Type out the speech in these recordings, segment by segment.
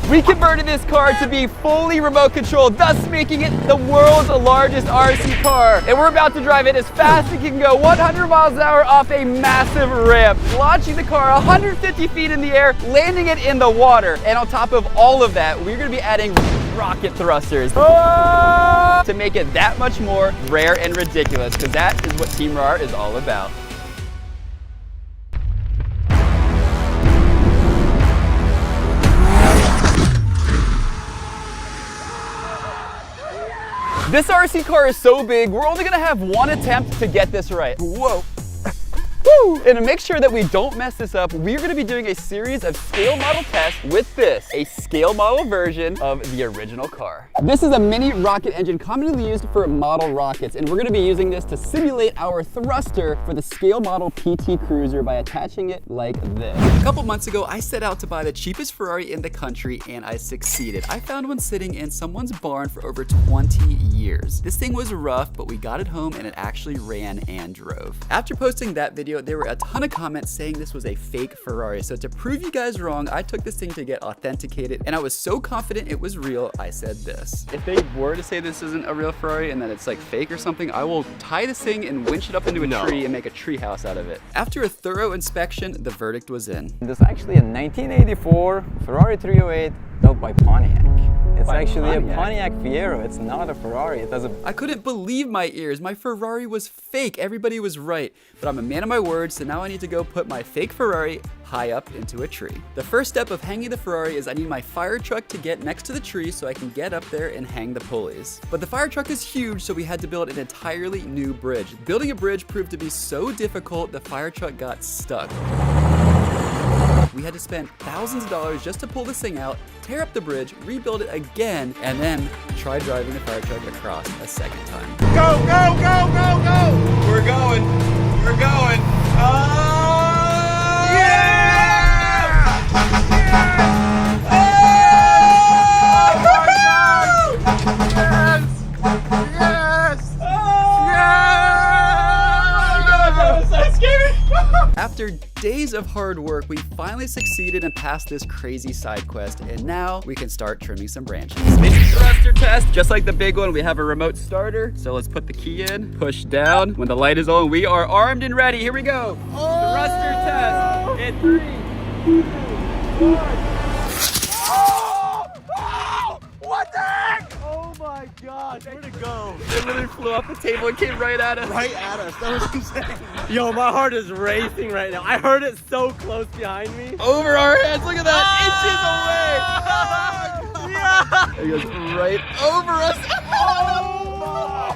We converted this car to be fully remote controlled, thus making it the world's largest RC car. And we're about to drive it as fast as it can go, 100 miles an hour off a massive ramp, launching the car 150 feet in the air, landing it in the water. And on top of all of that, we're gonna be adding rocket thrusters to make it that much more rare and ridiculous, because that is what Team RAR is all about. This RC car is so big, we're only gonna have one attempt to get this right. Whoa. Woo! And to make sure that we don't mess this up, we're gonna be doing a series of scale model tests with this, a scale model version of the original car. This is a mini rocket engine commonly used for model rockets, and we're gonna be using this to simulate our thruster for the scale model PT Cruiser by attaching it like this. A couple months ago, I set out to buy the cheapest Ferrari in the country, and I succeeded. I found one sitting in someone's barn for over 20 years. This thing was rough, but we got it home and it actually ran and drove. After posting that video, there were a ton of comments saying this was a fake Ferrari. So to prove you guys wrong, I took this thing to get authenticated, and I was so confident it was real, I said this. If they were to say this isn't a real Ferrari and that it's like fake or something, I will tie this thing and winch it up into a tree and make a treehouse out of it. After a thorough inspection, the verdict was in. This is actually a 1984 Ferrari 308 built by Pontiac. It's actually a Pontiac Fiero. It's not a Ferrari. It doesn't. I couldn't believe my ears. My Ferrari was fake. Everybody was right. But I'm a man of my word, so now I need to go put my fake Ferrari high up into a tree. The first step of hanging the Ferrari is I need my fire truck to get next to the tree so I can get up there and hang the pulleys. But the fire truck is huge, so we had to build an entirely new bridge. Building a bridge proved to be so difficult, the fire truck got stuck. We had to spend thousands of dollars just to pull this thing out, tear up the bridge, rebuild it again, and then try driving the fire truck across a second time. Go, go, go, go, go! We're going. We're going. Yeah! Yeah! Oh my God! Yes! Yes! Oh my God, that was so scary! After days of hard work, we finally succeeded and passed this crazy side quest, and now we can start trimming some branches. Mini thruster test, just like the big one, we have a remote starter. So let's put the key in, push down. When the light is on, we are armed and ready. Here we go. Oh! Thruster test in 3, 2, 1. What the heck? Oh my God, where'd it go? It literally flew off the table and came right at us. Right at us, that was insane. Yo, my heart is racing right now. I heard it so close behind me. Over our heads, look at that, inches away. Yeah. It goes right over us.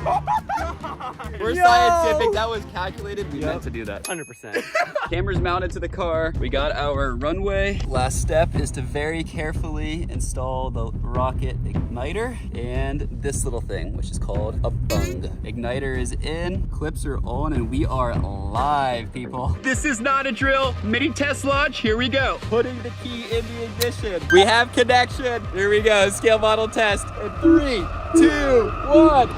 Oh We're scientific, that was calculated, we meant to do that. 100%. Camera's mounted to the car, we got our runway. Last step is to very carefully install the rocket igniter and this little thing, which is called a bung. Igniter is in, clips are on, and we are live, people. This is not a drill, mini test launch, here we go. Putting the key in the ignition. We have connection, here we go, scale model test. In 3, 2, 1.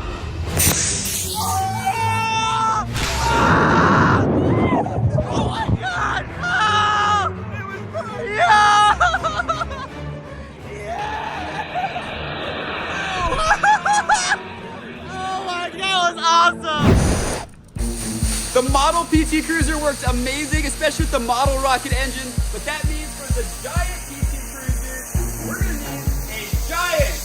Oh my God! Oh! It was perfect! Yeah! Yeah! Oh my God, that was awesome! The model PT Cruiser works amazing, especially with the model rocket engine, but that means for the giant PT Cruiser, we're gonna need a giant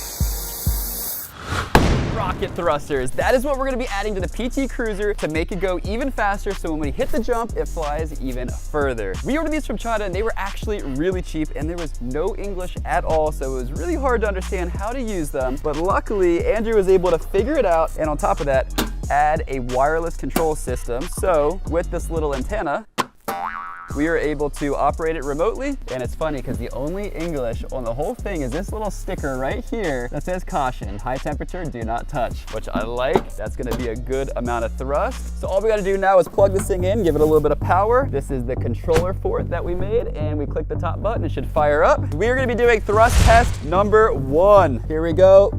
rocket thrusters. That is what we're gonna be adding to the PT Cruiser to make it go even faster, so when we hit the jump, it flies even further. We ordered these from China and they were actually really cheap, and there was no English at all, so it was really hard to understand how to use them. But luckily, Andrew was able to figure it out, and on top of that, add a wireless control system. So with this little antenna, we are able to operate it remotely. And it's funny because the only English on the whole thing is this little sticker right here that says caution, high temperature, do not touch, which I like. That's gonna be a good amount of thrust. So all we gotta do now is plug this thing in, give it a little bit of power. This is the controller for it that we made, and we click the top button, it should fire up. We are gonna be doing thrust test number 1. Here we go.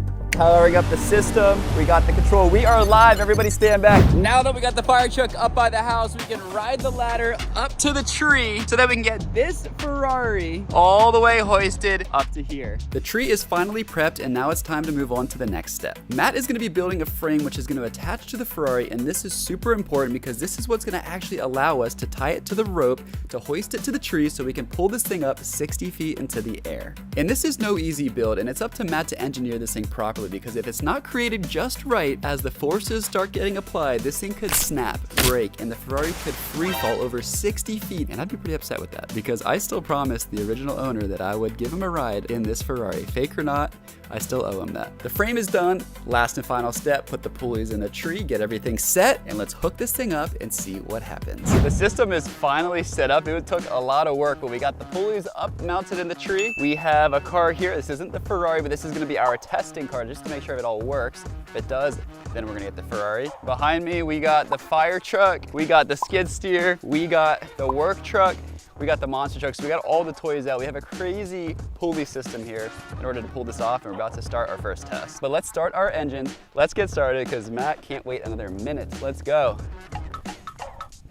powering up the system. We got the control. We are live. Everybody stand back. Now that we got the fire truck up by the house, we can ride the ladder up to the tree so that we can get this Ferrari all the way hoisted up to here. The tree is finally prepped, and now it's time to move on to the next step. Matt is going to be building a frame which is going to attach to the Ferrari, and this is super important because this is what's going to actually allow us to tie it to the rope to hoist it to the tree so we can pull this thing up 60 feet into the air. And this is no easy build, and it's up to Matt to engineer this thing properly, because if it's not created just right, as the forces start getting applied, this thing could snap, break, and the Ferrari could free fall over 60 feet. And I'd be pretty upset with that, because I still promised the original owner that I would give him a ride in this Ferrari. Fake or not, I still owe him that. The frame is done. Last and final step, put the pulleys in the tree, get everything set, and let's hook this thing up and see what happens. The system is finally set up. It took a lot of work, but we got the pulleys up mounted in the tree. We have a car here. This isn't the Ferrari, but this is gonna be our testing car just to make sure it all works. If it does, then we're gonna get the Ferrari. Behind me, we got the fire truck, we got the skid steer, we got the work truck, we got the monster truck, so we got all the toys out. We have a crazy pulley system here in order to pull this off, and we're about to start our first test. But let's start our engine. Let's get started, because Matt can't wait another minute. Let's go.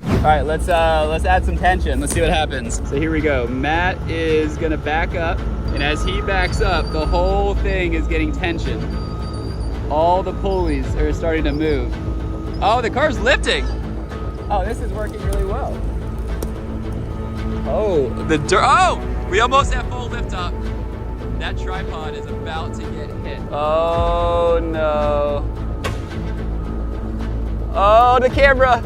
All right, let's add some tension. Let's see what happens. So here we go. Matt is gonna back up, and as he backs up, the whole thing is getting tension. All the pulleys are starting to move. Oh, the car's lifting. Oh, this is working really well. Oh, we almost have full lift up. That tripod is about to get hit. Oh no. Oh, the camera.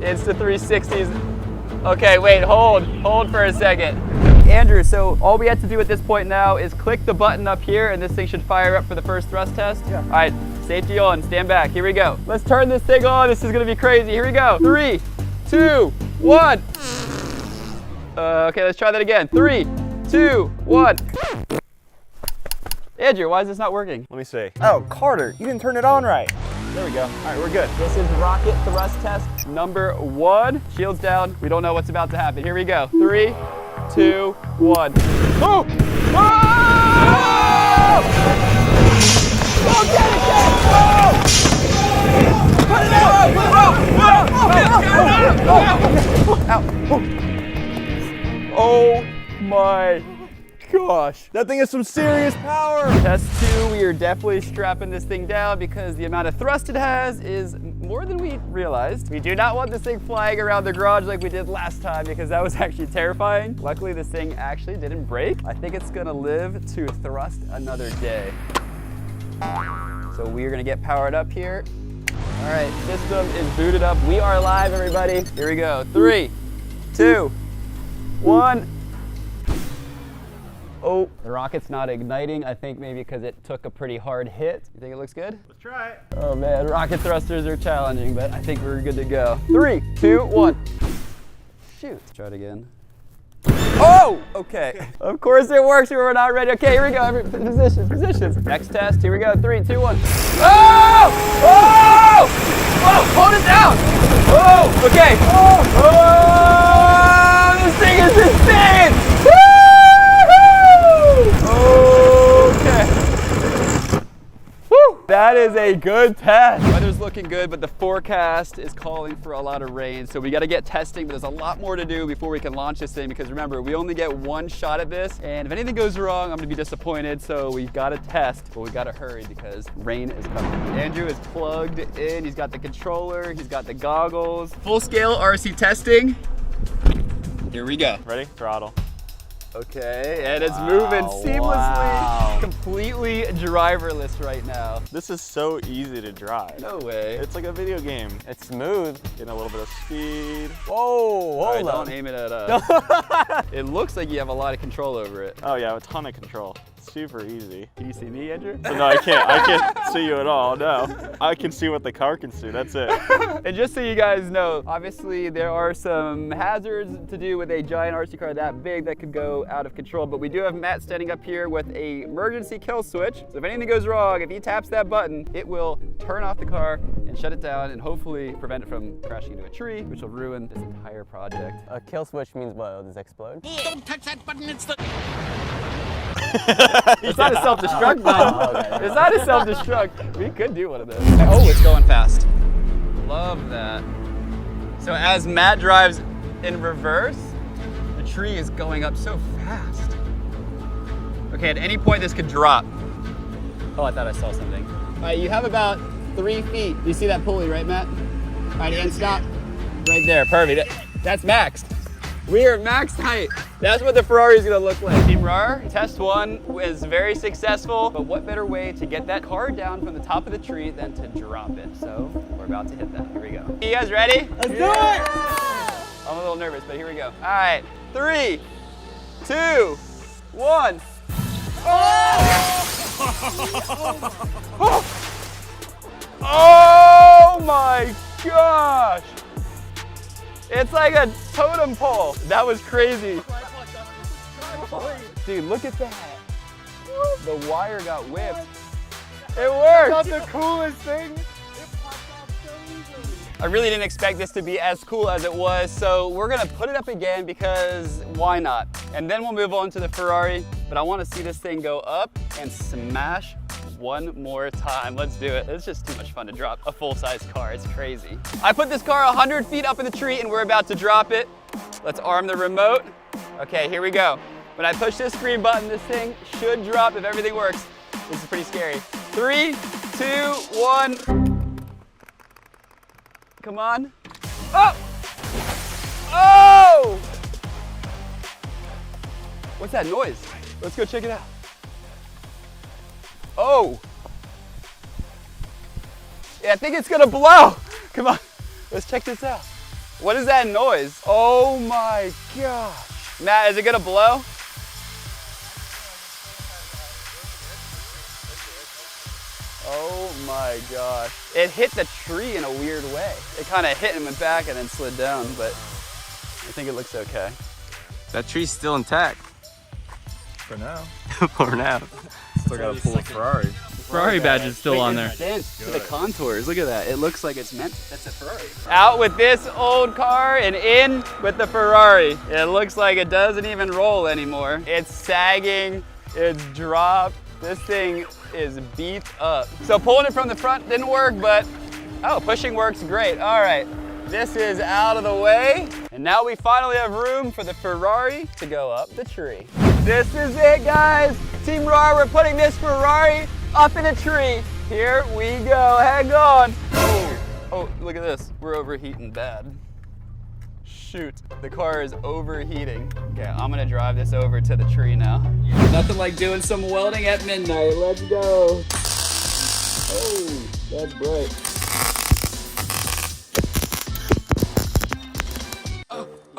It's the 360s. Okay, wait, hold for a second. Andrew, so all we have to do at this point now is click the button up here, and this thing should fire up for the first thrust test. Yeah. All right, safety on, stand back, here we go. Let's turn this thing on, this is gonna be crazy, here we go. 3, 2, 1. Okay, let's try that again. 3, 2, 1. Andrew, why is this not working? Let me see. Oh, Carter, you didn't turn it on right. There we go. All right, we're good. This is rocket thrust test number 1. Shields down. We don't know what's about to happen. Here we go. 3, 2, 1. Oh! Oh! Oh, get it! Oh! Put it out! Put it out! Oh my gosh. That thing has some serious power. Test 2, we are definitely strapping this thing down because the amount of thrust it has is more than we realized. We do not want this thing flying around the garage like we did last time, because that was actually terrifying. Luckily, this thing actually didn't break. I think it's gonna live to thrust another day. So we are gonna get powered up here. All right, system is booted up. We are live, everybody. Here we go. 3, 2, 1. Oh, the rocket's not igniting. I think maybe because it took a pretty hard hit. You think it looks good? Let's try it. Oh man, rocket thrusters are challenging, but I think we're good to go. 3, 2, 1. Shoot. Let's try it again. Oh, okay. Of course it works. We were not ready. Okay, here we go. Positions. Next test. Here we go. 3, 2, 1. Oh! Oh! Oh! Hold it down. Oh! Okay. Oh! This thing is insane. Okay. Woo! That is a good test. Weather's looking good, but the forecast is calling for a lot of rain. So we got to get testing, but there's a lot more to do before we can launch this thing, because remember, we only get one shot at this. And if anything goes wrong, I'm gonna be disappointed. So we've got to test, but we got to hurry because rain is coming. Andrew is plugged in. He's got the controller. He's got the goggles. Full scale RC testing. Here we go. Ready? Throttle. Okay, and it's moving seamlessly, completely driverless right now. This is so easy to drive. No way. It's like a video game. It's smooth. Getting a little bit of speed. Whoa, hold on. Don't aim it at us. It looks like you have a lot of control over it. Oh yeah, a ton of control. Super easy. Can you see me, Andrew? So no, I can't see you at all, no. I can see what the car can see, that's it. And just so you guys know, obviously there are some hazards to do with a giant RC car that big that could go out of control, but we do have Matt standing up here with a emergency kill switch. So if anything goes wrong, if he taps that button, it will turn off the car and shut it down and hopefully prevent it from crashing into a tree, which will ruin this entire project. A kill switch means what? It'll just explode? Don't touch that button, it's the... It's not a self-destruct button. Oh, okay. It's not a self-destruct. We could do one of those. Oh, it's going fast. Love that. So as Matt drives in reverse, the tree is going up so fast. Okay, at any point this could drop. Oh, I thought I saw something. All right, you have about 3 feet. You see that pulley, right, Matt? All right, and stop. Right there, perfect. That's maxed. We are maxed height. That's what the Ferrari is gonna look like. Team RAR, test 1 was very successful, but what better way to get that car down from the top of the tree than to drop it? So we're about to hit that. Here we go. You guys ready? Let's do it! I'm a little nervous, but here we go. All right, 3, 2, 1. Oh my gosh! It's like a totem pole. That was crazy. Dude, look at that. The wire got whipped. It worked. That's the coolest thing. I really didn't expect this to be as cool as it was, so we're gonna put it up again because why not? And then we'll move on to the Ferrari, but I wanna see this thing go up and smash one more time. Let's do it. It's just too much fun to drop a full-size car. It's crazy. I put this car 100 feet up in the tree and we're about to drop it. Let's arm the remote. Okay, here we go. When I push this green button, this thing should drop if everything works. This is pretty scary. 3, 2, 1. Come on. Oh! Oh! What's that noise? Let's go check it out. Oh! Yeah, I think it's gonna blow. Come on, let's check this out. What is that noise? Oh my gosh. Matt, is it gonna blow? Oh my gosh. It hit the tree in a weird way. It kind of hit and went back and then slid down, but I think it looks okay. That tree's still intact. For now. For now. Still gotta pull a Ferrari. Ferrari badge is still on there. Dance to the contours. Look at that. It looks like it's meant. That's a Ferrari. Out with this old car and in with the Ferrari. It looks like it doesn't even roll anymore. It's sagging. It's dropped. This thing is beat up. So pulling it from the front didn't work, but oh, pushing works great. All right. This is out of the way. And now we finally have room for the Ferrari to go up the tree. This is it, guys. Team RAR, we're putting this Ferrari up in a tree. Here we go, hang on. Oh, look at this. We're overheating bad. Shoot, the car is overheating. Okay, I'm gonna drive this over to the tree now. Nothing like doing some welding at midnight. Let's go. Oh, that's bright.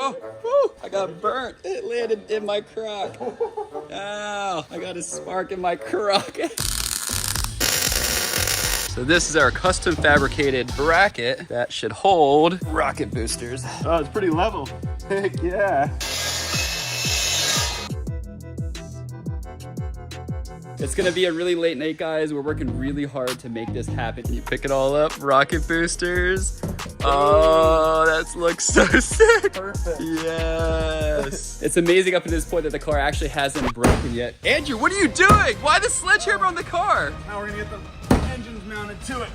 Oh, whew, I got burnt. It landed in my crock. Ow, I got a spark in my crock. So this is our custom fabricated bracket that should hold rocket boosters. Oh, it's pretty level. Heck yeah. It's gonna be a really late night, guys. We're working really hard to make this happen. Can you pick it all up? Rocket boosters. Oh, that looks so sick. Perfect. Yes. It's amazing up to this point that the car actually hasn't broken yet. Andrew, what are you doing? Why the sledgehammer on the car? Now we're gonna get the engines mounted to it.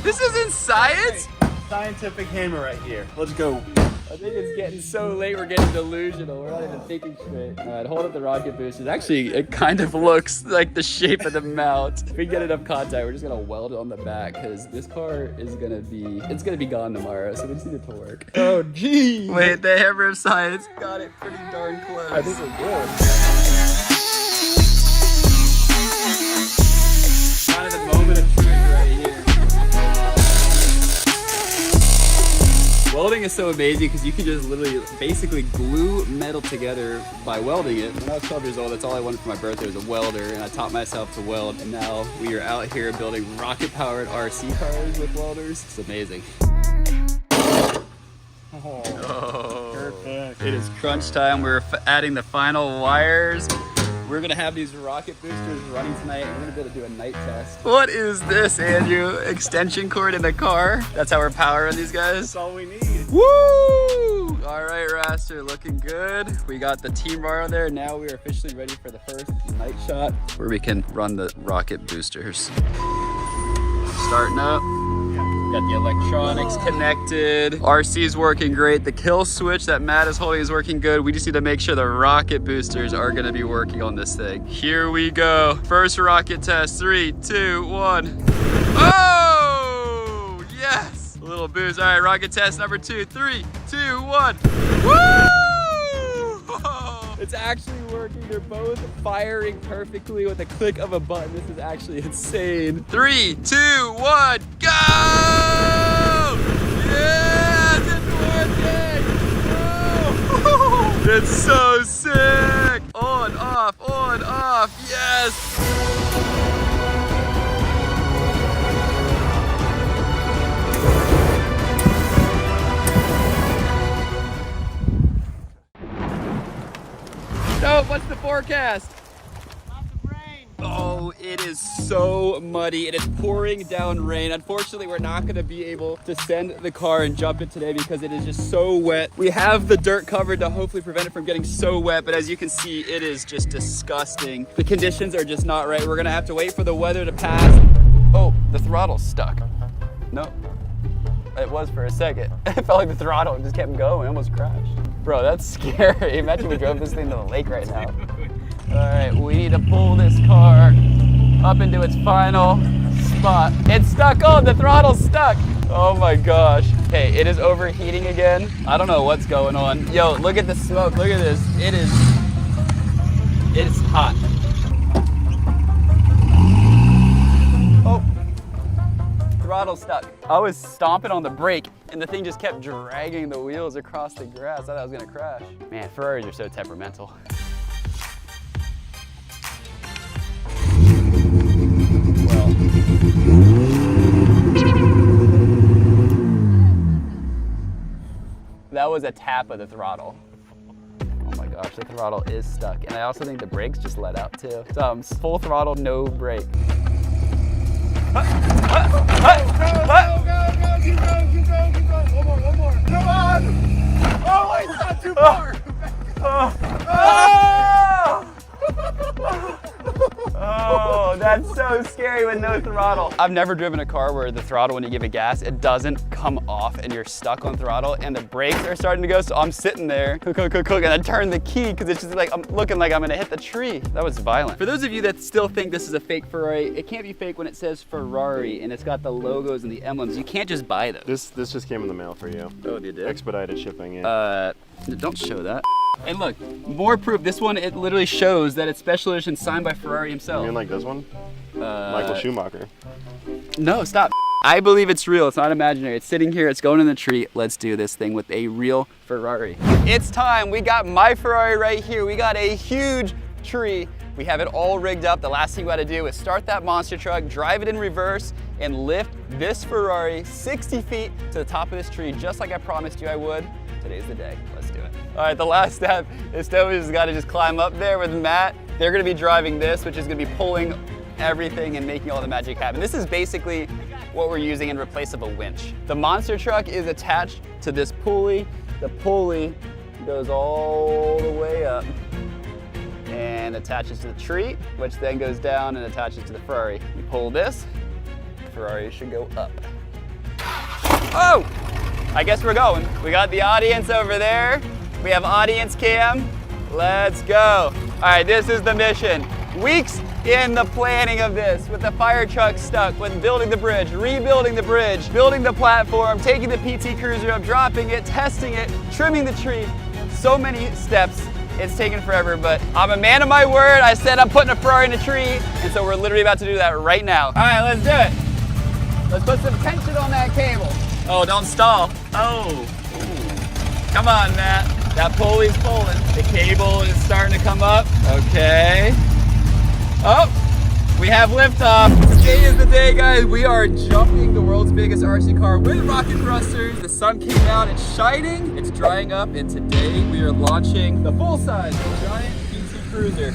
This isn't science. Scientific hammer right here. Let's go. I think it's getting so late, we're getting delusional. We're not even thinking straight. All right, hold up the rocket boosters. Actually, it kind of looks like the shape of the mount. If we get enough contact, we're just gonna weld it on the back because this car is it's gonna be gone tomorrow, so we just need it to work. Oh, geez. Wait, the hammer of science got it pretty darn close. I think we're good. Kind of the moment of truth right here. Welding is so amazing because you can just literally basically glue metal together by welding it. When I was 12 years old, that's all I wanted for my birthday was a welder, and I taught myself to weld. And now we are out here building rocket-powered RC cars with welders. It's amazing. Oh, perfect. It is crunch time. We're adding the final wires. We're gonna have these rocket boosters running tonight, and we're gonna be able to do a night test. What is this, Andrew? Extension cord in the car? That's how we're powering these guys? That's all we need. Woo! All right, Raster, looking good. We got the team bar on there. Now we are officially ready for the first night shot where we can run the rocket boosters. Starting up. Got the electronics connected. RC's working great. The kill switch that Matt is holding is working good. We just need to make sure the rocket boosters are gonna be working on this thing. Here we go. First rocket test, 3, 2, 1. Oh, yes. A little boost. All right, rocket test number 2, 3, 2, 1. Woo! It's actually working. They're both firing perfectly with a click of a button. This is actually insane. 3, 2, 1, go! Yes, it's working! Oh! It's so sick! On, off, yes! So, what's the forecast? Lots of rain. Oh, it is so muddy. It is pouring down rain. Unfortunately, we're not gonna be able to send the car and jump it today because it is just so wet. We have the dirt covered to hopefully prevent it from getting so wet, but as you can see, it is just disgusting. The conditions are just not right. We're gonna have to wait for the weather to pass. Oh, the throttle's stuck. No, it was for a second. It felt like the throttle just kept going, almost crashed. Bro, that's scary. Imagine we drove this thing to the lake right now. All right, we need to pull this car up into its final spot. It's stuck on, the throttle's stuck. Oh my gosh. Okay, it is overheating again. I don't know what's going on. Yo, look at the smoke, look at this. It's hot. Oh, throttle stuck. I was stomping on the brake and the thing just kept dragging the wheels across the grass. I thought I was gonna crash. Man, Ferraris are so temperamental. Well. That was a tap of the throttle. Oh my gosh, the throttle is stuck. And I also think the brakes just let out too. So full throttle, no brake. Go, keep going. One more. Come on! Oh, wait, it's not too far. Oh, that's so scary with no throttle. I've never driven a car where the throttle, when you give it gas, it doesn't come off and you're stuck on throttle and the brakes are starting to go, so I'm sitting there, and I turn the key because it's just like, I'm looking like I'm gonna hit the tree. That was violent. For those of you that still think this is a fake Ferrari, it can't be fake when it says Ferrari and it's got the logos and the emblems. You can't just buy those. This just came in the mail for you. Oh, you did? Expedited shipping, yeah. Don't show that. And look, more proof. This one, it literally shows that it's special edition signed by Ferrari himself. You mean like this one? Michael Schumacher. No, stop. I believe it's real. It's not imaginary. It's sitting here. It's going in the tree. Let's do this thing with a real Ferrari. It's time. We got my Ferrari right here. We got a huge tree. We have it all rigged up. The last thing we got to do is start that monster truck, drive it in reverse, and lift this Ferrari 60 feet to the top of this tree, just like I promised you I would. Today's the day. Let's do it. All right, the last step is Toby's got to just climb up there with Matt. They're going to be driving this, which is going to be pulling everything and making all the magic happen. This is basically what we're using in replace of a winch. The monster truck is attached to this pulley. The pulley goes all the way up and attaches to the tree, which then goes down and attaches to the Ferrari. You pull this, the Ferrari should go up. Oh! I guess we're going. We got the audience over there. We have audience cam. Let's go. All right, this is the mission. Weeks in the planning of this, with the fire truck stuck, with building the bridge, rebuilding the bridge, building the platform, taking the PT Cruiser up, dropping it, testing it, trimming the tree. So many steps. It's taken forever, but I'm a man of my word. I said I'm putting a Ferrari in a tree, and so we're literally about to do that right now. All right, let's do it. Let's put some tension on that cable. Oh, don't stall. Oh. Ooh. Come on, Matt. That pulley's pulling. The cable is starting to come up. Okay. Oh, we have liftoff. Today is the day, guys. We are jumping the world's biggest RC car with rocket thrusters. The sun came out, it's shining, it's drying up, and today we are launching the full-size giant PT Cruiser.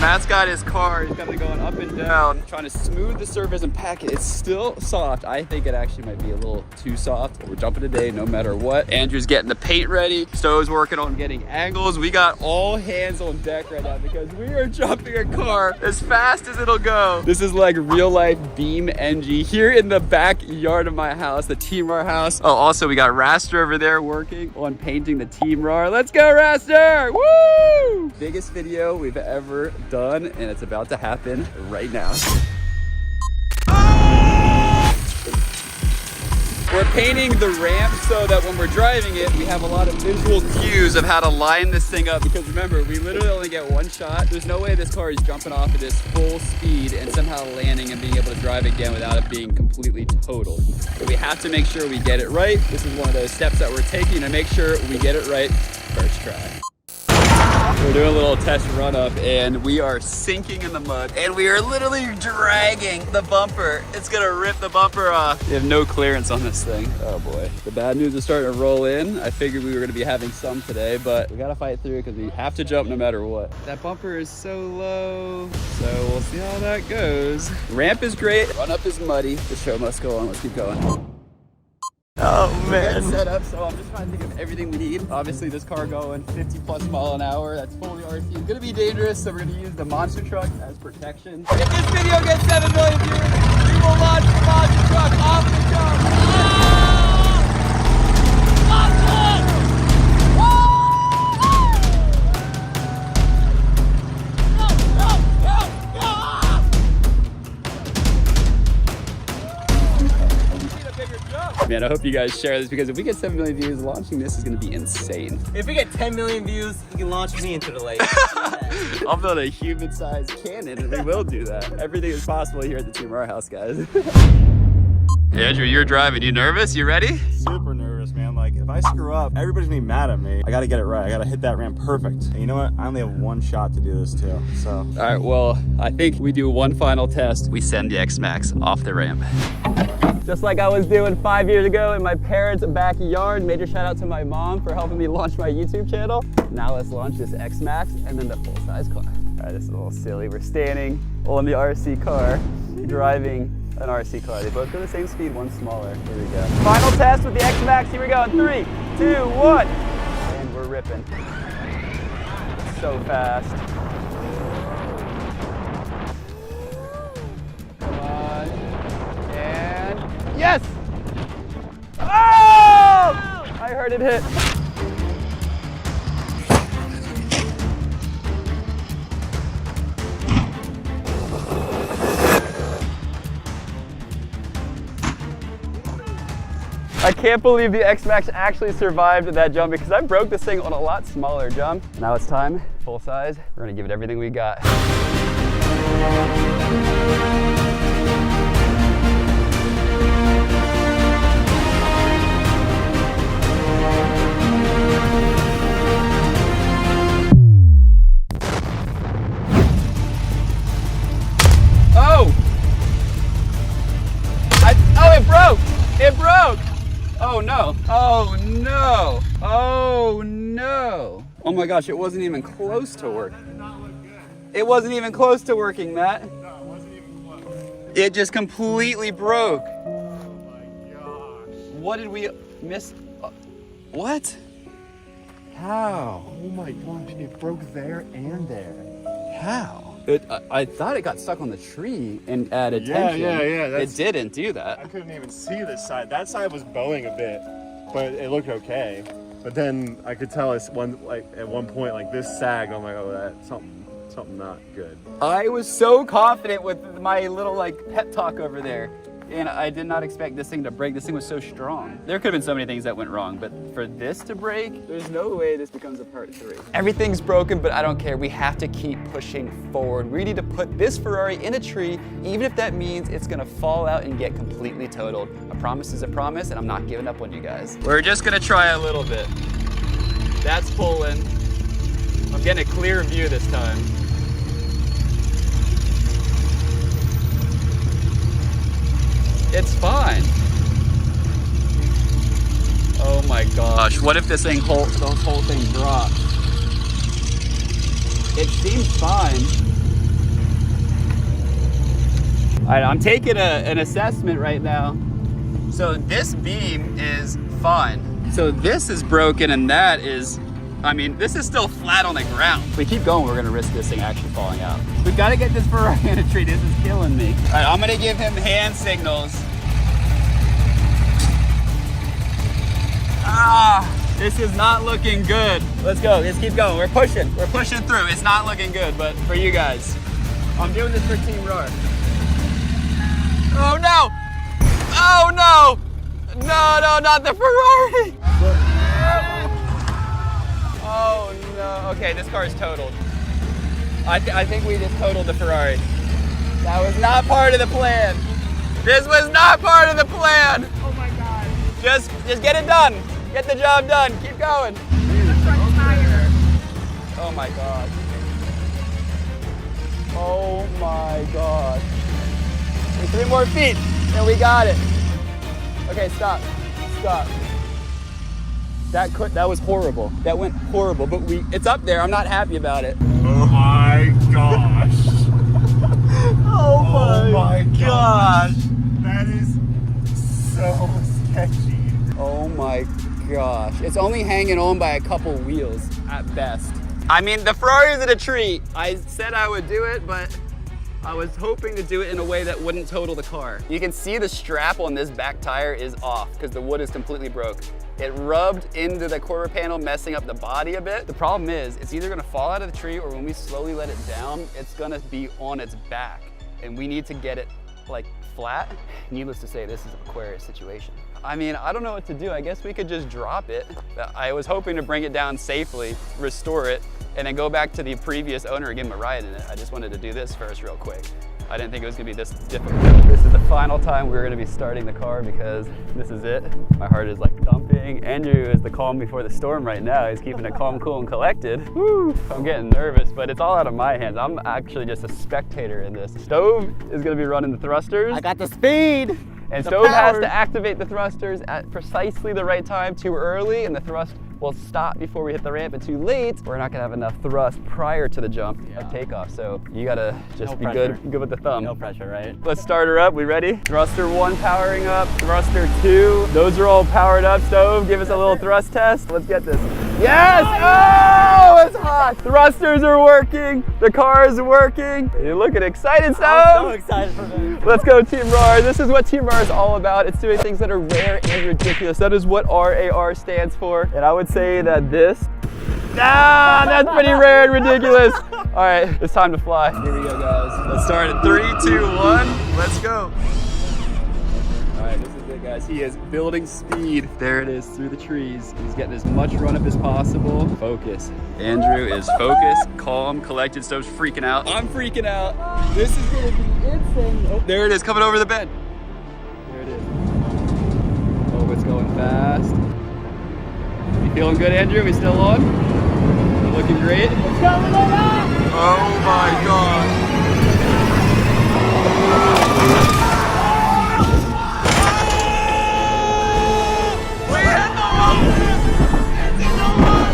Matt's got his car. He's got it going up and down, trying to smooth the surface and pack it. It's still soft. I think it actually might be a little too soft. We're jumping today no matter what. Andrew's getting the paint ready. Stowe's working on getting angles. We got all hands on deck right now because we are jumping a car as fast as it'll go. This is like real life beam NG here in the backyard of my house, the T-Mar house. Oh, also we got Raster over there working on painting the T-Mar. Let's go, Raster! Woo! Biggest video we've ever done, and it's about to happen right now. We're painting the ramp so that when we're driving it, we have a lot of visual cues of how to line this thing up. Because remember, we literally only get one shot. There's no way this car is jumping off at this full speed and somehow landing and being able to drive again without it being completely totaled. So we have to make sure we get it right. This is one of those steps that we're taking to make sure we get it right first try. We're doing a little test run up and we are sinking in the mud and we are literally dragging the bumper. It's gonna rip the bumper off. We have no clearance on this thing. Oh boy. The bad news is starting to roll in. I figured we were gonna be having some today, but we gotta fight through because we have to jump no matter what. That bumper is so low, so we'll see how that goes. Ramp is great, run up is muddy. The show must go on, let's keep going. Oh man. We're set up, so I'm just trying to think of everything we need. Obviously this car going 50+ miles an hour, that's fully RC. It's gonna be dangerous, so we're gonna use the monster truck as protection. If this video gets 7 million views, we will launch the monster truck off the jump. Man, I hope you guys share this because if we get 7 million views, launching this is gonna be insane. If we get 10 million views, you can launch me into the lake. I'll build a human-sized cannon and we will do that. Everything is possible here at the T-Mar house, guys. Hey, Andrew, you're driving. You nervous? You ready? Super nervous, man. Like, if I screw up, everybody's gonna be mad at me. I gotta get it right. I gotta hit that ramp perfect. And you know what? I only have one shot to do this too, so. All right, well, I think we do one final test. We send the X-Max off the ramp. Just like I was doing 5 years ago in my parents' backyard. Major shout out to my mom for helping me launch my YouTube channel. Now let's launch this X-Max and then the full-size car. All right, this is a little silly. We're standing on the RC car, driving an RC car. They both go the same speed, one's smaller. Here we go. Final test with the X-Max. Here we go in 3, 2, 1. And we're ripping. So fast. Come on. And yes! Oh! I heard it hit. I can't believe the X-Max actually survived that jump because I broke this thing on a lot smaller jump. Now it's time, full size. We're gonna give it everything we got. Oh! Oh, it broke! It broke! Oh no, oh no, oh no. Oh my gosh, it wasn't even close to working. It wasn't even close to working, Matt. No, it wasn't even close. It just completely broke. Oh my gosh. What did we miss? What? How? Oh my gosh, it broke there and there. How? I thought it got stuck on the tree and added Yeah, tension. yeah. It didn't do that. I couldn't even see this side. That side was bowing a bit, but it looked okay. But then I could tell at one point, like this sagged. I'm like, oh, that's something not good. I was so confident with my little like pep talk over there. And I did not expect this thing to break. This thing was so strong. There could have been so many things that went wrong, but for this to break, there's no way this becomes a part 3. Everything's broken, but I don't care. We have to keep pushing forward. We need to put this Ferrari in a tree, even if that means it's gonna fall out and get completely totaled. A promise is a promise, and I'm not giving up on you guys. We're just gonna try a little bit. That's pulling. I'm getting a clear view this time. It's fine. Oh my gosh, what if this thing whole thing drops? It seems fine. All right, I'm taking an assessment right now. So this beam is fine. So this is broken and that is, I mean, this is still flat on the ground. If we keep going, we're gonna risk this thing actually falling out. We've gotta get this Ferrari in a tree. This is killing me. All right, I'm gonna give him hand signals. This is not looking good. Let's go, let's keep going. We're pushing through. It's not looking good, but for you guys, I'm doing this for Team Roar. Oh no! Oh no! No, no, not the Ferrari! Oh no, okay, this car is totaled. I think we just totaled the Ferrari. That was not part of the plan. This was not part of the plan. Oh my God. Just get it done. Get the job done. Keep going. Oh my God. Oh my God. 3 more feet, and we got it. Okay, stop. Stop. That was horrible. That went horrible, but it's up there. I'm not happy about it. Oh my gosh. Oh my gosh. That is so sketchy. Oh my gosh. It's only hanging on by a couple wheels at best. I mean, the Ferrari's in a tree. I said I would do it, but I was hoping to do it in a way that wouldn't total the car. You can see the strap on this back tire is off because the wood is completely broke. It rubbed into the quarter panel, messing up the body a bit. The problem is, it's either gonna fall out of the tree or when we slowly let it down, it's gonna be on its back. And we need to get it like flat. Needless to say, this is a precarious situation. I mean, I don't know what to do. I guess we could just drop it. I was hoping to bring it down safely, restore it, and then go back to the previous owner and give him a ride in it. I just wanted to do this first real quick. I didn't think it was gonna be this difficult. This is the final time we're gonna be starting the car because this is it. My heart is like thumping. Andrew is the calm before the storm right now. He's keeping it calm, cool, and collected. Woo! I'm getting nervous, but it's all out of my hands. I'm actually just a spectator in this. Stove is gonna be running the thrusters. I got the speed. And Stove has to activate the thrusters at precisely the right time. Too early, and the thrust will stop before we hit the ramp, and too late, we're not gonna have enough thrust prior to the jump of takeoff. So you gotta just be good with the thumb. No pressure, right? Let's start her up. We ready? Thruster 1 powering up, thruster 2. Those are all powered up. Stove, give us a little thrust test. Let's get this. Yes! Oh, it's hot. Thrusters are working. The car is working. You're looking excited, Stove. I'm so excited for this. Let's go, Team RAR. This is what Team RAR is all about. It's doing things that are rare and ridiculous. That is what RAR stands for. And I would say that this, that's pretty rare and ridiculous. All right, it's time to fly. Here we go, guys. Let's start at 3, 2, 1. Let's go. All right, this is it, guys. He is building speed. There it is, through the trees. He's getting as much run up as possible. Focus. Andrew is focused, calm, collected. Stove's freaking out. I'm freaking out. This is gonna be insane. Oh, there it is, coming over the bend. There it is. Oh, it's going fast. You feeling good, Andrew? We still on? We're looking great. It's coming on! Oh my God. We hit the wall! It's in the wall!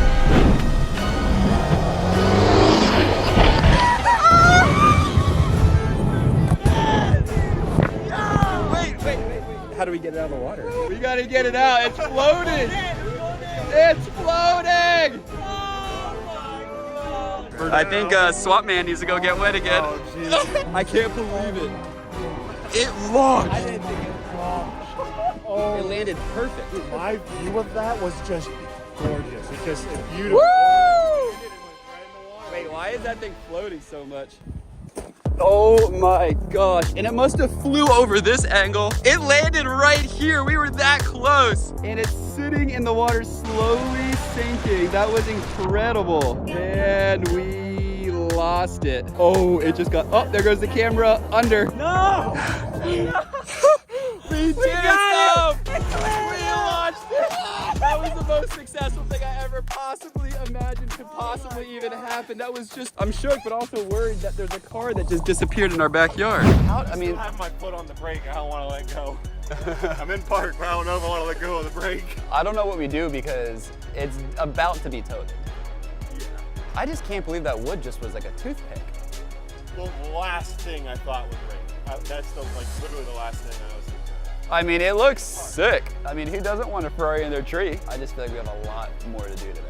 Wait. How do we get it out of the water? We gotta get it out. It's floating. It's floating! I think Swap Man needs to go get wet again. Oh, I can't believe it. It launched. I didn't think it launched. Oh. It landed perfect. My view of that was just gorgeous. It's just beautiful. Woo! Wait, why is that thing floating so much? Oh my gosh, and it must have flew over this angle. It landed right here, we were that close. And it's sitting in the water slowly sinking. That was incredible. And we lost it. Oh, it just got, oh, there goes the camera under. No! We did it! We launched it! That was the most successful thing I ever possibly imagined could possibly even happen. That was just, I'm shook, but also worried that there's a car that just disappeared in our backyard. I mean, I have my foot on the brake. I don't want to let go. I'm in park, but I don't know if I want to let go of the brake. I don't know what we do because it's about to be totaled. Yeah. I just can't believe that wood just was like a toothpick. The last thing I thought was rain. That's like literally the last thing I was thinking. I mean, it looks sick. I mean, who doesn't want a Ferrari in their tree? I just feel like we have a lot more to do today.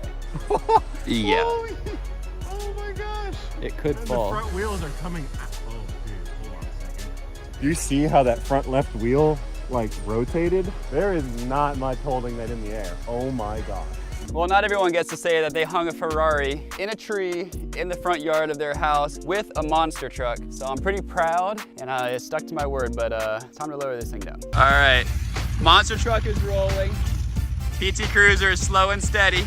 Yeah. Oh my gosh. It could The fall. front wheels are coming out. Oh, dude, hold on a second. Do you see how that front left wheel like rotated? There is not much holding that in the air. Oh my gosh. Well, not everyone gets to say that they hung a Ferrari in a tree in the front yard of their house with a monster truck. So I'm pretty proud, and I stuck to my word, but it's time to lower this thing down. All right, monster truck is rolling. PT Cruiser is slow and steady.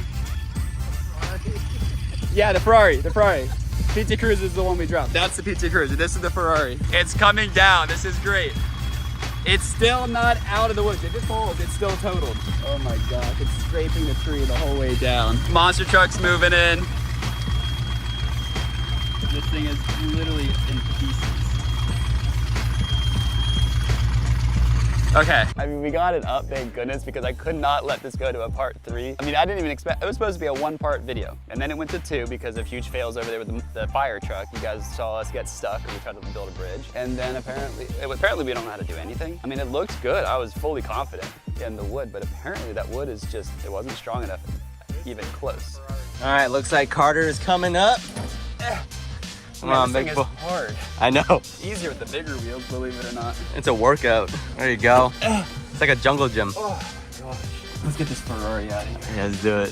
Yeah, the Ferrari. PT Cruiser is the one we dropped. That's the PT Cruiser, this is the Ferrari. It's coming down, this is great. It's still not out of the woods. If it falls, it's still totaled. Oh my gosh, it's scraping the tree the whole way down. Monster truck's moving in. This thing is literally in pieces. Okay. I mean, we got it up, thank goodness, because I could not let this go to a part 3. I mean, I didn't even expect, it was supposed to be a 1-part video. And then it went to 2 because of huge fails over there with the fire truck. You guys saw us get stuck and we tried to build a bridge. And then apparently we don't know how to do anything. I mean, it looks good. I was fully confident in the wood, but apparently that wood is just, it wasn't strong enough, even close. All right, looks like Carter is coming up. Come on, this big thing boy. is hard. I know. Easier with the bigger wheels, believe it or not. It's a workout. There you go. It's like a jungle gym. Oh gosh. Let's get this Ferrari out of here. Yeah, let's do it.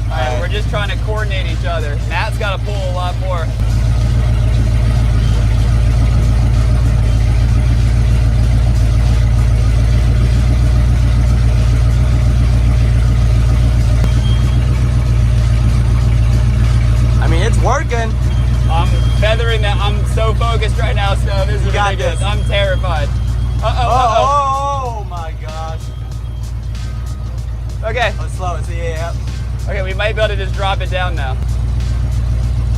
All right, we're just trying to coordinate each other. Matt's got to pull a lot more. I mean, it's working. I'm feathering that. I'm so focused right now, so this is got ridiculous. this. I'm terrified. Oh my gosh. Okay. Oh, slow. It's yeah. Okay, we might be able to just drop it down now.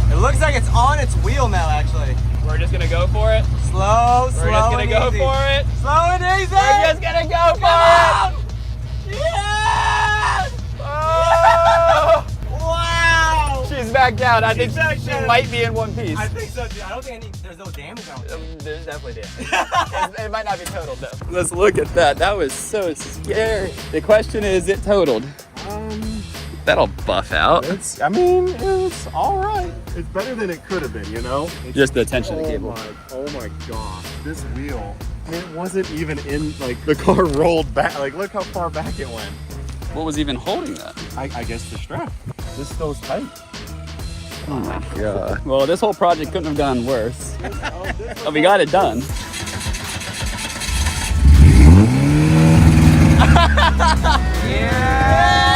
It looks like it's on its wheel now, actually. We're just gonna go for it. Slow, We're slow just gonna and go easy. for it. Slow and easy. We're just gonna go for it. Yeah! Oh! Wow! She's back down. I think back she down. might be in one piece. I think so, dude. I don't think there's no damage on it. There's definitely damage. It might not be totaled though. Let's look at that. That was so scary. The question is it totaled? That'll buff out. It's all right. It's better than it could have been, you know? Just the tension of the cable. Oh my gosh. This wheel, I mean, it wasn't even in, like, the car rolled back. Like, look how far back it went. What was even holding that? I guess the strap. This goes tight. Oh my god. Well, this whole project couldn't have gone worse. But we got it done. Yeah!